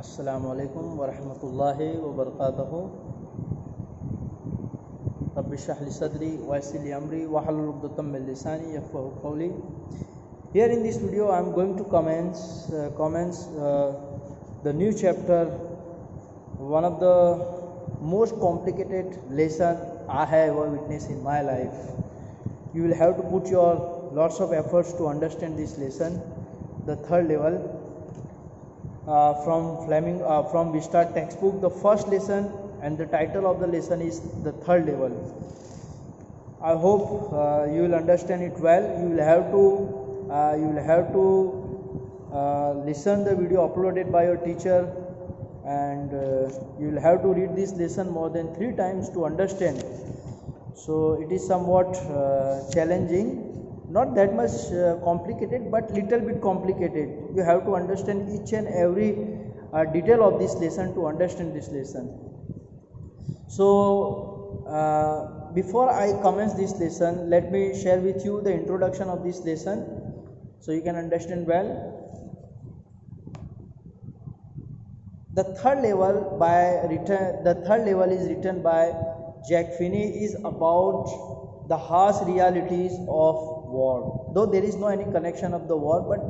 अस्सलामुअलैकुम वरहमतुल्लाहि वबरकातुहू। रब्बि इश्रह ली सदरी वयस्सिर ली अमरी वहलुल उक़दतम मिन लिसानी यफ़क़हू क़ौली। Here in this video I am going to comments the new chapter, one of the most complicated lesson I have ever witnessed in my life. You will have to put your lots of efforts to understand this lesson, the third level, from Vista textbook. The first lesson and the title of the lesson is the third level. I hope you will understand it well. You will have to listen the video uploaded by your teacher, and you will have to read this lesson more than 3 times to understand it. So it is somewhat challenging, not that much complicated, but little bit complicated. You have to understand each and every detail of this lesson to understand this lesson. So before I commence this lesson, let me share with you the introduction of this lesson so you can understand well. The third level is written by Jack Finney, is about the harsh realities of war. Though there is no any connection of the war, but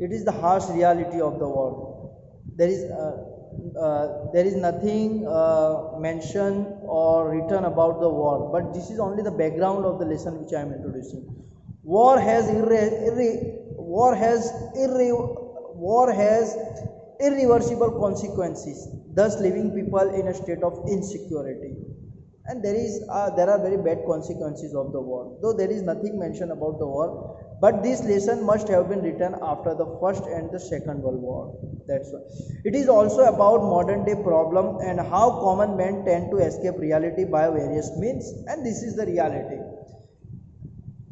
it is the harsh reality of the war. There is nothing mentioned or written about the war, but this is only the background of the lesson which I am introducing. War has irreversible consequences, thus leaving people in a state of insecurity. And there are very bad consequences of the war, though there is nothing mentioned about the war. But this lesson must have been written after the First and the Second World War. That's why. It is also about modern day problem and how common men tend to escape reality by various means. And this is the reality.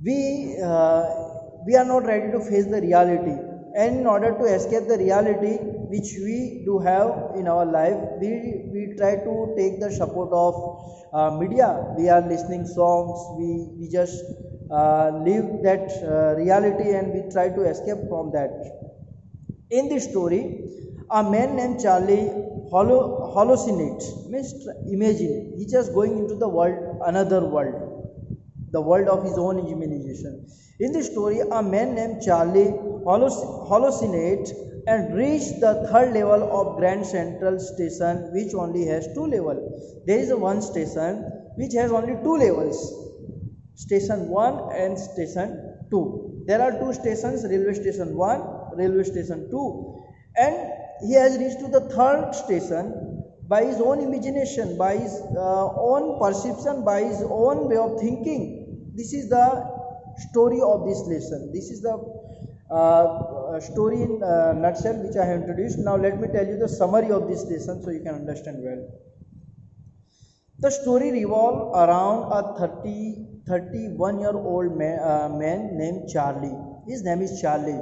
We are not ready to face the reality, and in order to escape the reality which we do have in our life, we try to take the support of media. We are listening songs, we just live that reality, and we try to escape from that. In this story, a man named Charlie hallucinates, means imagine, he just going into the world, another world, the world of his own imagination. In this story, a man named Charlie hallucinates and reached the third level of Grand Central Station, which only has 2 levels. There is one station which has only 2 levels, Station 1 and Station 2. There are 2 stations, Railway Station 1, Railway Station 2, and he has reached to the third station by his own imagination, by his own perception, by his own way of thinking. This is the story of this lesson. This is the story in nutshell which I have introduced. Now let me tell you the summary of this lesson so you can understand well. The story revolves around a 31-year-old man named Charlie. His name is Charlie,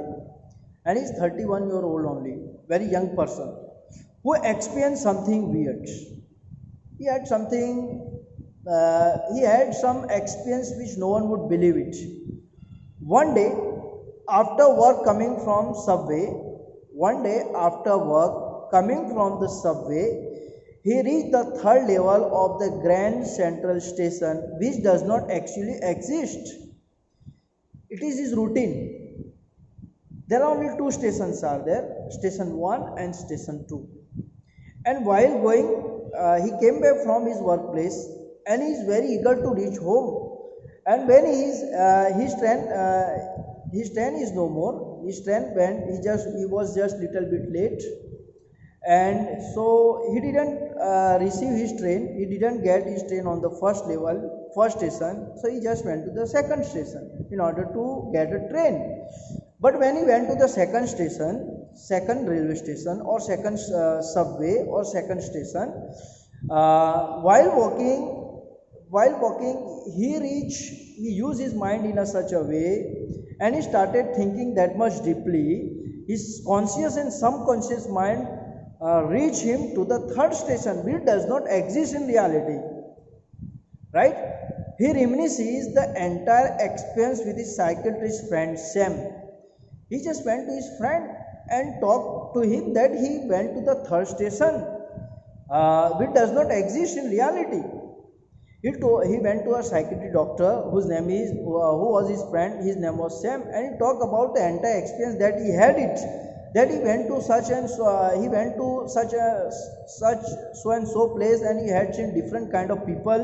and he is 31-year-old only, very young person, who experienced something weird. He had some experience which no one would believe it. One day after work coming from the subway, he reached the third level of the Grand Central Station, which does not actually exist. It is his routine. There are only 2 stations are there, Station 1 and Station 2. And while going, he came back from his workplace, and he is very eager to reach home. And when his train is no more, his train went, he was just little bit late, and so he didn't receive his train. He didn't get his train on the first station, so he just went to the second station in order to get a train. But when he went to the second station, second railway station, or second subway, or second station, while walking, he used his mind in such a way, and he started thinking that much deeply. His conscious and subconscious mind reached him to the third station, which does not exist in reality. Right? He reminisces the entire experience with his psychiatrist friend Sam. He just went to his friend and talked to him that he went to the third station, which does not exist in reality. He went to a psychiatric doctor whose name is who was his friend. His name was Sam, and he talked about the entire experience that he had it. That he went to such and so, he went to such so and so place, and he had seen different kind of people,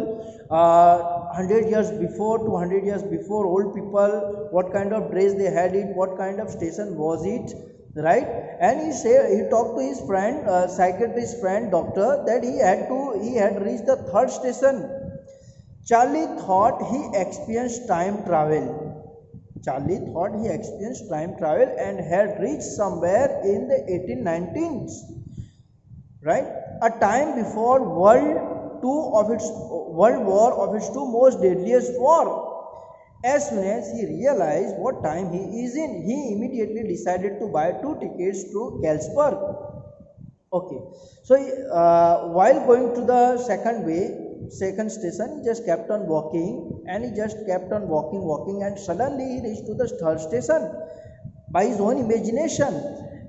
100 years before, 200 years before, old people, what kind of dress they had it, what kind of station was it, right? And he talked to his friend, psychiatrist friend doctor, that he had reached the third station. Charlie thought he experienced time travel. Charlie thought he experienced time travel and had reached somewhere in the 1819s, right? A time before World War of its two most deadliest war. As soon as he realized what time he is in, he immediately decided to buy 2 tickets to Galsburg. Okay, so while going to the second station, he just kept on walking, and he just kept on walking, and suddenly he reached to the third station by his own imagination.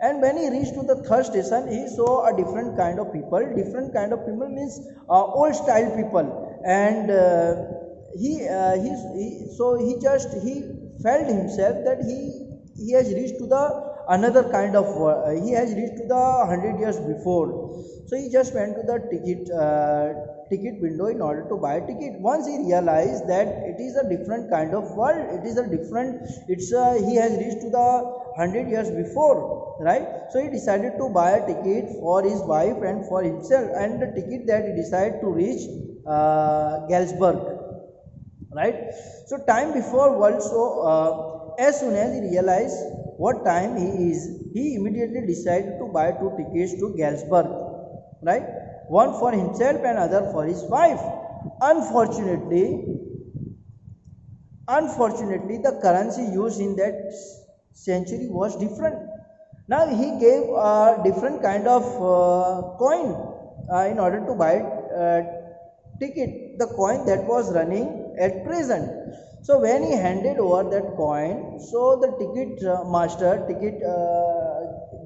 And when he reached to the third station, he saw a different kind of people. Different kind of people means old style people, and he felt himself that he has reached to the another kind of he has reached to the 100 years before. So he just went to the ticket window in order to buy a ticket. Once he realized that it is a different kind of world, he has reached to the 100 years before, right? So he decided to buy a ticket for his wife and for himself, and the ticket that he decided to reach Galsburg, right? So time before world. So as soon as he realized what time he is, he immediately decided to buy 2 tickets to Galsburg, right? One for himself and other for his wife. Unfortunately, the currency used in that century was different. Now he gave a different kind of coin in order to buy ticket, the coin that was running at present. So when he handed over that coin, so the ticket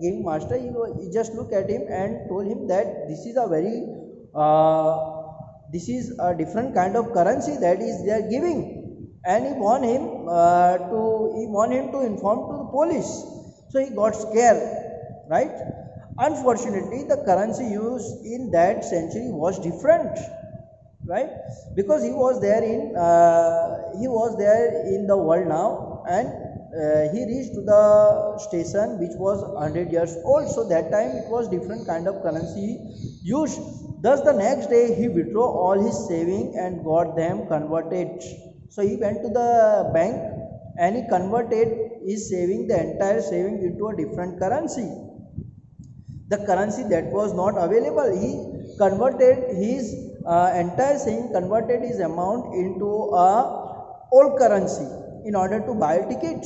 game master, he just looked at him and told him that this is a different kind of currency that is they are giving, and he want him to inform to the police. So he got scared, right? Unfortunately, the currency used in that century was different, right? Because he was there in the world now, and he reached to the station which was 100 years old. So that time it was different kind of currency used. Thus the next day he withdrew all his saving and got them converted. So he went to the bank and he converted his saving, the entire saving, into a different currency, the currency that was not available. He converted his entire saving, converted his amount into a old currency in order to buy a ticket.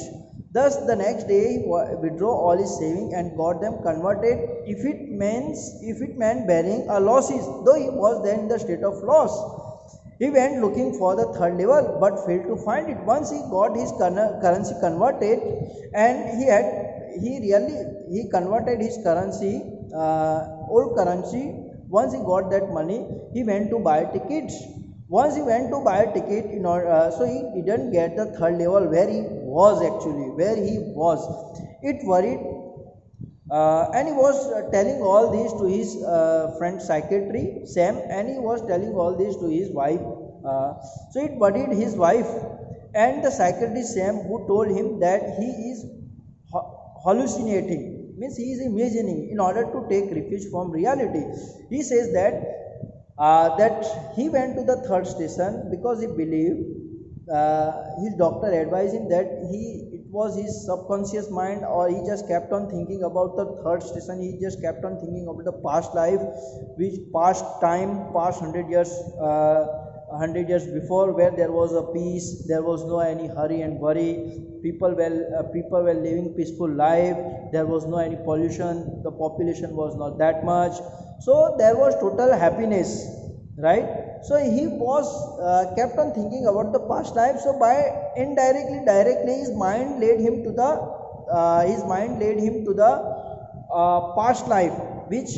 Thus the next day he withdrew all his saving and got them converted, if it meant bearing a losses, though he was then in the state of loss. He went looking for the third level but failed to find it. Once he got his currency converted, and he converted his currency, old currency. Once he got that money, he went to buy tickets. Once he went to buy a ticket, so he didn't get the third level where he was. It worried, and he was telling all this to his friend secretary Sam, and he was telling all this to his wife. So it worried his wife and the secretary Sam, who told him that he is hallucinating, means he is imagining in order to take refuge from reality. He says that he went to the third station because he believed his doctor advised him that it was his subconscious mind, or he just kept on thinking about the third station. He just kept on thinking about the past life, past 100 years, 100 years before, where there was a peace, there was no any hurry and worry. People were living peaceful life. There was no any pollution. The population was not that much. So there was total happiness, right? So he was kept on thinking about the past life. So by directly, his mind led him to the past life, which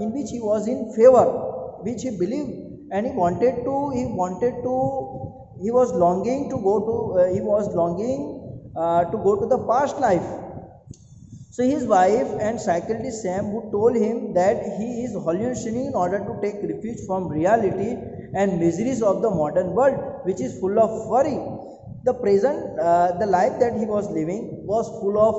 in which he was in favor, which he believed, and he was longing to go to the past life. So his wife and psychiatrist Sam would told him that he is hallucinating in order to take refuge from reality and miseries of the modern world, which is full of worry. The life that he was living was full of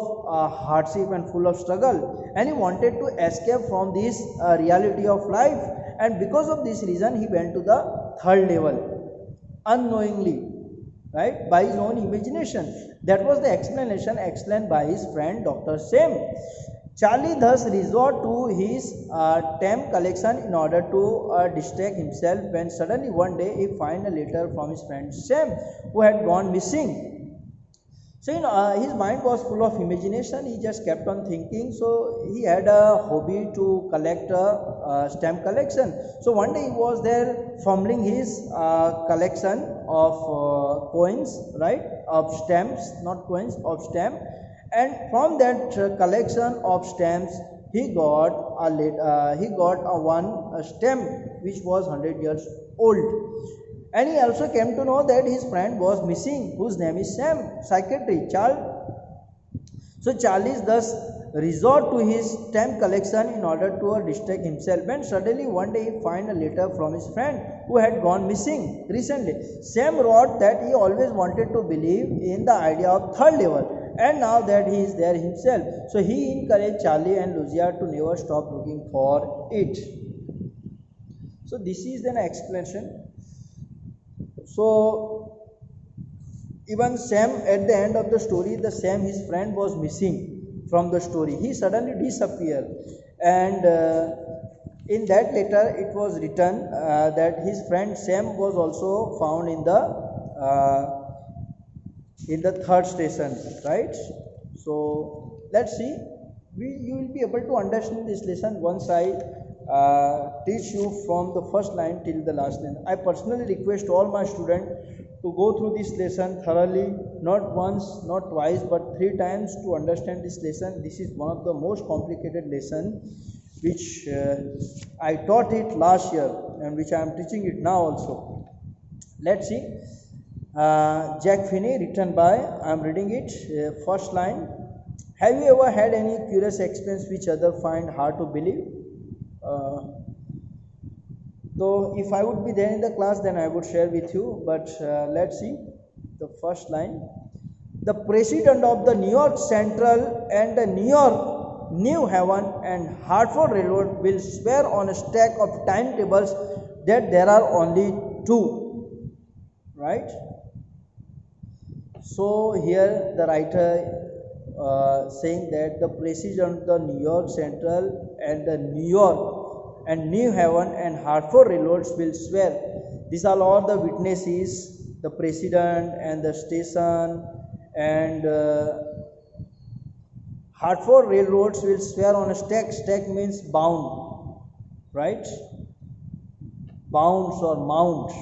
hardship and full of struggle, and he wanted to escape from this reality of life. And because of this reason, he went to the third level unknowingly, right, by his own imagination. That was the explanation explained by his friend Dr. Sam. Charlie thus resort to his stamp collection in order to distract himself, when suddenly one day he find a letter from his friend Sam, who had gone missing. So his mind was full of imagination. He just kept on thinking. So he had a hobby to collect a stamp collection. So one day he was there fumbling his collection of coins, right, of stamps, not coins, of stamp. And from that collection of stamps, he got a stamp which was 100 years old. And he also came to know that his friend was missing, whose name is Sam, psychiatrist Charles. So Charlie thus resort to his stamp collection in order to distract himself, when suddenly one day he find a letter from his friend who had gone missing recently. Sam wrote that he always wanted to believe in the idea of third level, and now that he is there himself, so he encouraged Charlie and Lucia to never stop looking for it. So this is an explanation. So even Sam, at the end of the story, his friend was missing from the story. He suddenly disappeared, and in that letter it was written that his friend Sam was also found in the third station, right? So let's see. You will be able to understand this lesson once I teach you from the first line till the last line. I personally request all my students to go through this lesson thoroughly, not once, not twice, but 3 times to understand this lesson. This is one of the most complicated lesson which I taught it last year and which I am teaching it now also. Let's see. Jack Finney, written by, I am reading it, first line. Have you ever had any curious experience which others find hard to believe? So if I would be there in the class, then I would share with you, but let's see the first line. The president of the New York Central and the New York New Haven and Hartford Railroad will swear on a stack of timetables that there are only 2, right? So here the writer saying that the president of the New York Central and the New York and New Haven and Hartford Railroads will swear. These are all the witnesses, the president and the station, and Hartford Railroads will swear on a stack. Stack means bound, right? Bounds or mount.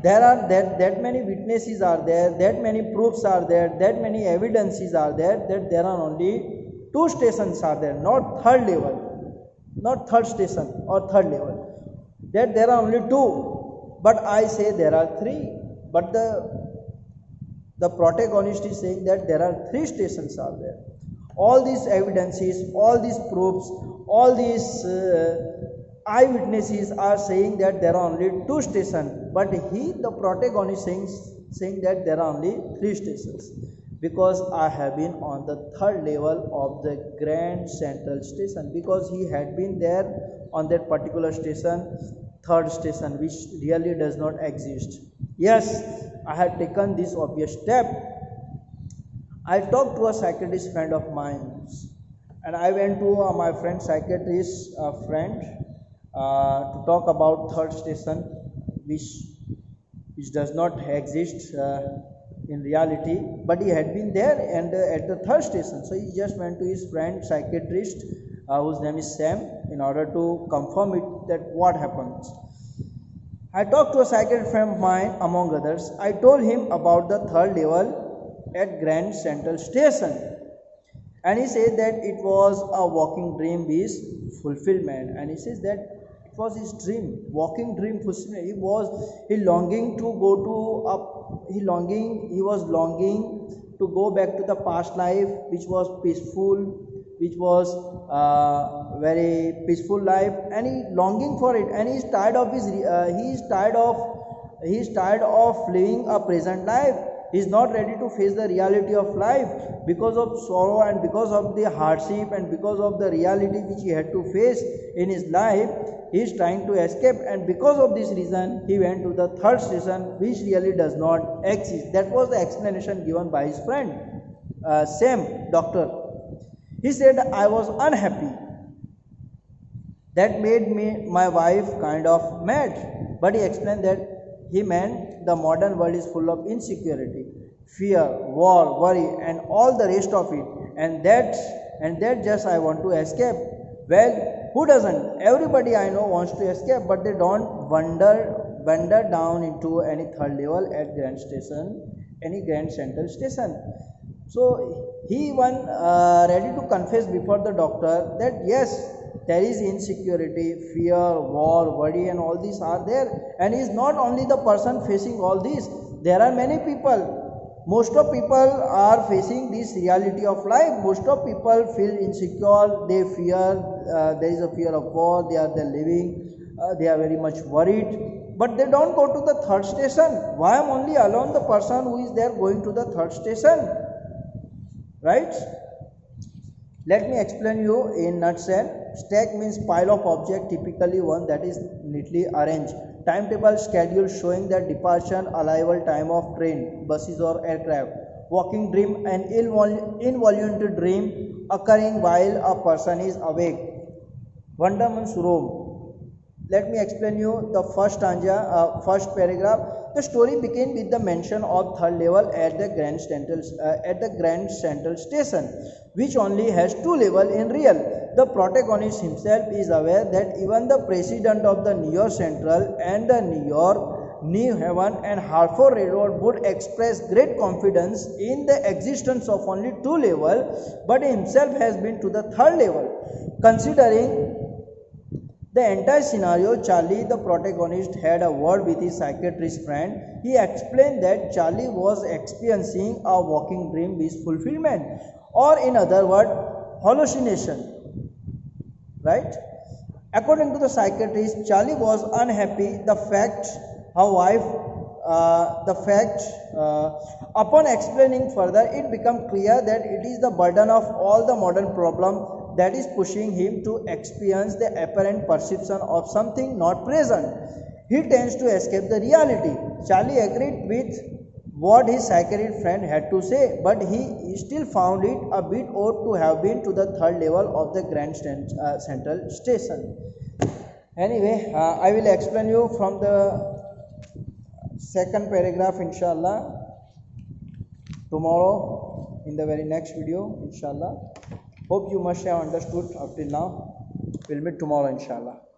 There are that many witnesses are there, that many proofs are there, that many evidences are there, that there are only 2 stations are there, not third level, not third station or third level, that there are only 2, but I say there are 3, but the protagonist is saying that there are 3 stations are there. All these evidences, all these proofs, all these eyewitnesses are saying that there are only 2 stations, but the protagonist saying that there are only 3 stations, because I have been on the third level of the Grand Central Station, because he had been there on that particular station, third station, which really does not exist. Yes, I had taken this obvious step. I talked to a psychiatrist friend of mine, and I went to my friend psychiatrist friend to talk about third station, which does not exist in reality, but he had been there and at the third station. So he just went to his friend psychiatrist, whose name is Sam, in order to confirm it that what happens. I talked to a psychiatrist friend of mine, among others. I told him about the third level at Grand Central Station, And he said that it was a walking dream is fulfillment, and he says that it was his dream, walking dream fulfillment. He longing to go to a he was longing to go back to the past life, which was peaceful, which was very peaceful life, and he longing for it, and he's tired of he's tired of living a present life. He's not ready to face the reality of life because of sorrow and because of the hardship and because of the reality which he had to face in his life. He is trying to escape, and because of this reason he went to the third station, which really does not exist. That was the explanation given by his friend, same doctor. He said, I was unhappy. That made my wife kind of mad. But he explained that he meant the modern world is full of insecurity, fear, war, worry, and all the rest of it. And that just I want to escape. Well, who doesn't? Everybody I know wants to escape, but they don't wander down into any third level at Grand Station, any Grand Central Station. So he even ready to confess before the doctor that yes, there is insecurity, fear, war, worry, and all these are there. And he is not only the person facing all these. There are many people. Most of people are facing this reality of life. Most of people feel insecure. They fear. There is a fear of war. They are living. They are very much worried. But they don't go to the third station. Why am only alone the person who is there going to the third station? Right? Let me explain you in nutshell. Stack means pile of object, typically one that is neatly arranged. Timetable schedule showing the departure, arrival time of train, buses or aircraft. Walking dream, an involuntary dream occurring while a person is awake. Wonder means roam. Let me explain you the first stanza, first paragraph. The story begins with the mention of third level at the Grand Central Station, which only has two levels in real. The protagonist himself is aware that even the president of the New York Central and the New York, New Haven and Hartford Railroad would express great confidence in the existence of only two levels, but himself has been to the third level. Considering the entire scenario, Charlie, the protagonist, had a word with his psychiatrist friend. He explained that Charlie was experiencing a walking dream with fulfillment, or in other words, hallucination. Right? According to the psychiatrist, Charlie was unhappy. Upon explaining further, it became clear that it is the burden of all the modern problem that is pushing him to experience the apparent perception of something not present. He tends to escape the reality. Charlie agreed with what his psychiatrist friend had to say, but he still found it a bit odd to have been to the third level of the Grand Central Station. Anyway, I will explain you from the second paragraph, inshallah, tomorrow in the very next video, inshallah. Hope you must have understood up till now. We'll meet tomorrow, inshallah.